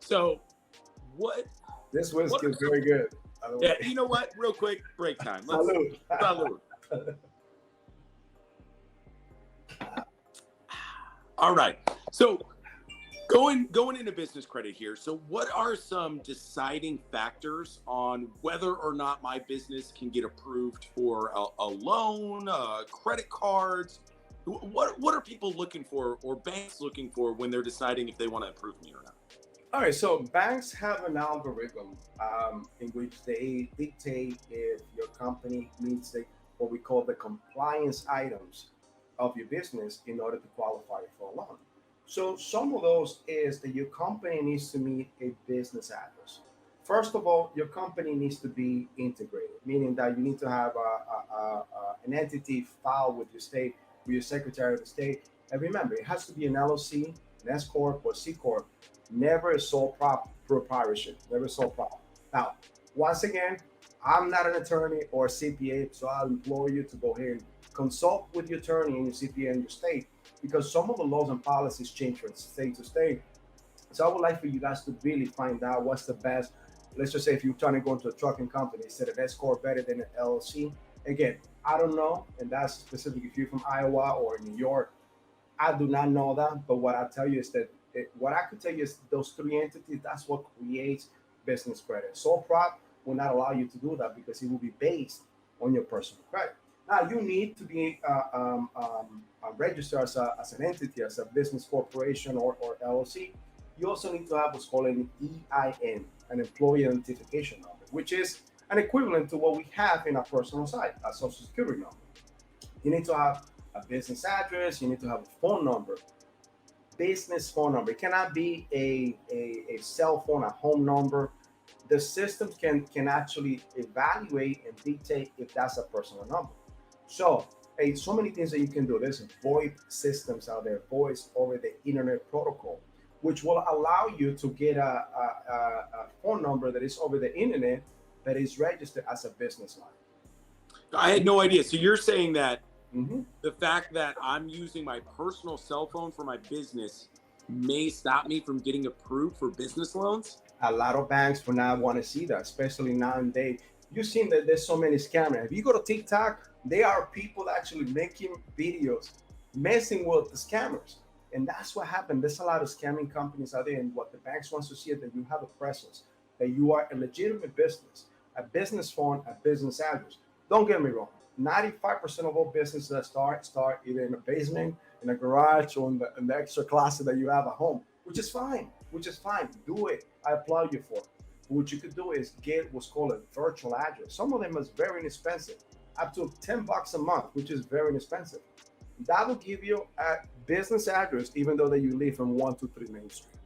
So what This what whiskey are is some very good, by the yeah, way. you know what? Real quick, break time. Let's Salud. salute. All right. So going into business credit here. So what are some deciding factors on whether or not my business can get approved for a loan, credit cards? What are people looking for or banks looking for when they're deciding if they want to approve me or not? All right, so banks have an algorithm in which they dictate if your company meets what we call the compliance items of your business in order to qualify for a loan. So some of those is that your company needs to meet a business address. First of all, your company needs to be integrated, meaning that you need to have an entity filed with your state, with your Secretary of the State. And remember, it has to be an LLC, an S corp, or C corp. Never a sole proprietorship. Never a sole prop. Now, once again, I'm not an attorney or a CPA, so I'll implore you to go ahead and consult with your attorney and your CPA in your state because some of the laws and policies change from state to state. So I would like for you guys to really find out what's the best. Let's just say if you're trying to go into a trucking company, instead of S corp better than an LLC. Again, I don't know, and that's specific if you're from Iowa or New York. I do not know that, but what I tell you is that what I could tell you is those three entities. That's what creates business credit. Sole prop will not allow you to do that because it will be based on your personal credit. Now you need to be registered as an entity, as a business corporation or LLC. You also need to have what's called an EIN, an employee identification number, which is an equivalent to what we have in our personal side, a social security number. You need to have a business address. You need to have a phone number, business phone number. It cannot be a cell phone, a home number. The system can actually evaluate and dictate if that's a personal number. So, so many things that you can do. There's VoIP systems out there, voice over the internet protocol, which will allow you to get a phone number that is over the internet that is registered as a business line. I had no idea. So you're saying that Mhm. the fact that I'm using my personal cell phone for my business may stop me from getting approved for business loans? A lot of banks will not want to see that, especially nowadays. You've seen that there's so many scammers. If you go to TikTok, there are people actually making videos messing with the scammers. And that's what happened. There's a lot of scamming companies out there. And what the banks wants to see is that you have a presence, that you are a legitimate business, a business phone, a business address. Don't get me wrong. 95% of all businesses that start either in a basement, in a garage, or in the extra closet that you have at home, which is fine. Which is fine. Do it. I applaud you for it. What you could do is get what's called a virtual address. Some of them is very inexpensive, up to $10 a month, which is very inexpensive. That will give you a business address, even though that you live from 123 Main Street.